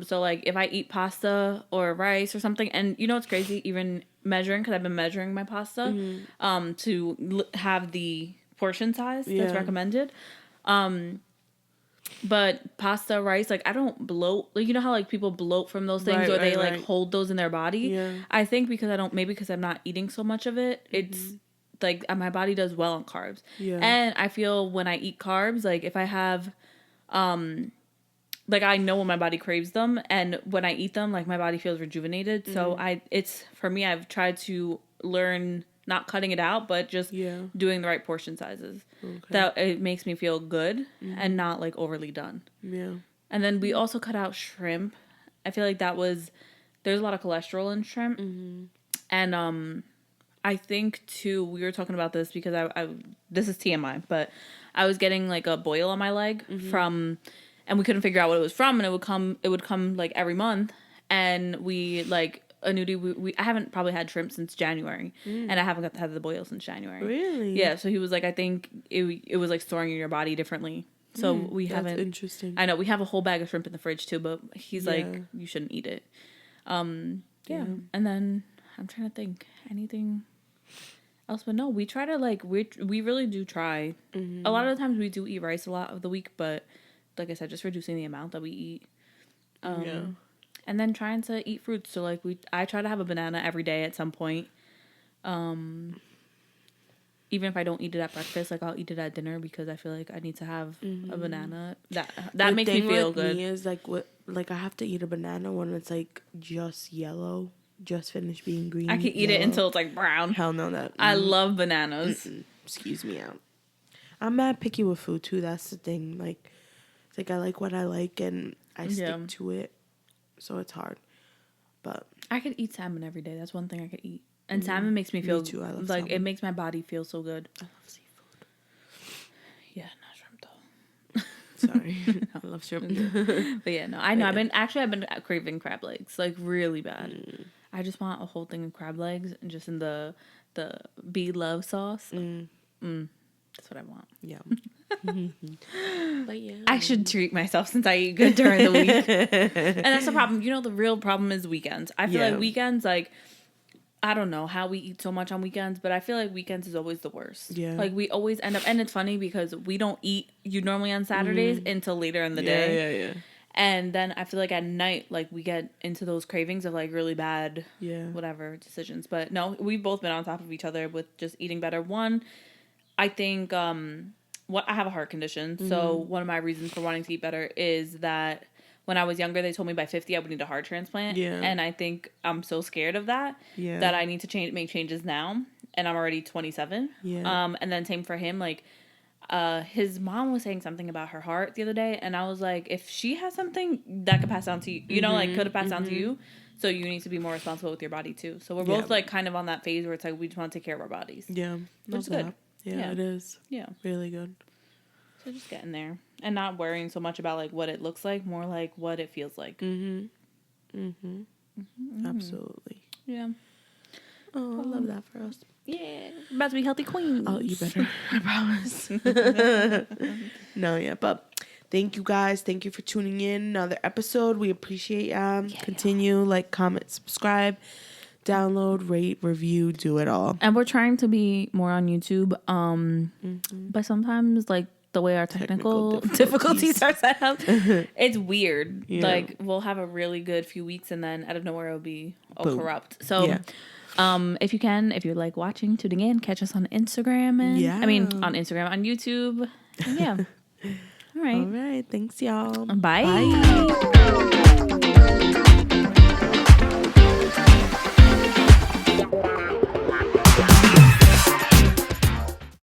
So like if I eat pasta or rice or something, and it's crazy, even measuring, because I've been measuring my pasta to have the portion size that's recommended. But pasta, rice, like I don't bloat. Like, you know how like people bloat from those things or they like hold those in their body? Yeah. I think because I'm not eating so much of it, it's like my body does well on carbs. Yeah. And I feel when I eat carbs, like if I have, like I know when my body craves them, and when I eat them, like my body feels rejuvenated. So for me, I've tried to learn not cutting it out, but just doing the right portion sizes. Okay. That it makes me feel good and not like overly done. Yeah. And then we also cut out shrimp. I feel like there's a lot of cholesterol in shrimp. And I think too, we were talking about this because I this is TMI, but I was getting like a boil on my leg from, and we couldn't figure out what it was from, and it would come like every month, and we like I haven't probably had shrimp since January, and I haven't had the boil since January. Really? Yeah. So he was like, I think it was like storing in your body differently. So we haven't. That's interesting. I know we have a whole bag of shrimp in the fridge too, but he's like, you shouldn't eat it. Yeah. And then I'm trying to think anything else, but no, we try to like we really do try. A lot of the times we do eat rice a lot of the week, but like I said, just reducing the amount that we eat. And then trying to eat fruits. So like I try to have a banana every day at some point. Even if I don't eat it at breakfast, like I'll eat it at dinner because I feel like I need to have a banana. That makes me feel good. Me is like I have to eat a banana when it's like just yellow, just finished being green. I can eat it until it's like brown. Hell no, that I love bananas. Excuse me out. I'm mad picky with food too. That's the thing. Like, it's like I like what I like and I stick to it. So it's hard. But I could eat salmon every day. That's one thing I could eat. And salmon makes me feel too. I love like salmon. it makes my body feel so good. I love seafood. Yeah, not shrimp though. Sorry, I love shrimp. But yeah, no, I know. Yeah. I've been craving crab legs like really bad. I just want a whole thing of crab legs and just in the Be Love sauce. That's what I want. Yeah. But yeah, I should treat myself since I eat good during the week. And that's the problem. You know, the real problem is weekends. I feel like weekends, like, I don't know how we eat so much on weekends, but I feel like weekends is always the worst. Yeah. Like, we always end up, and it's funny because we don't eat normally on Saturdays until later in the day. Yeah. And then I feel like at night, like, we get into those cravings of, like, really bad, whatever, decisions. But no, we've both been on top of each other with just eating better. One, I think, I have a heart condition. So one of my reasons for wanting to eat better is that when I was younger, they told me by 50 I would need a heart transplant. Yeah. And I think I'm so scared of that that I need to make changes now. And I'm already 27. Yeah. And then same for him. Like, his mom was saying something about her heart the other day. And I was like, if she has something that could pass down to you, you know, like could have passed down to you. So you need to be more responsible with your body too. So we're both like kind of on that phase where it's like we just want to take care of our bodies. Yeah. Which is good. Yeah, it is. Yeah. Really good. So just getting there. And not worrying so much about, like, what it looks like. More like what it feels like. Absolutely. Yeah. Oh, I love that for us. Yeah. About to be healthy queens. I'll eat better. I promise. But thank you guys. Thank you for tuning in. Another episode. We appreciate Continue. Like, comment, subscribe. Download, rate, review, do it all. And we're trying to be more on YouTube. But sometimes, like, the way our technical difficulties are set up, it's weird. Yeah. Like, we'll have a really good few weeks and then out of nowhere it'll be all corrupt. So if you like watching, tuning in, catch us on Instagram and on YouTube. And all right. Thanks, y'all. Bye.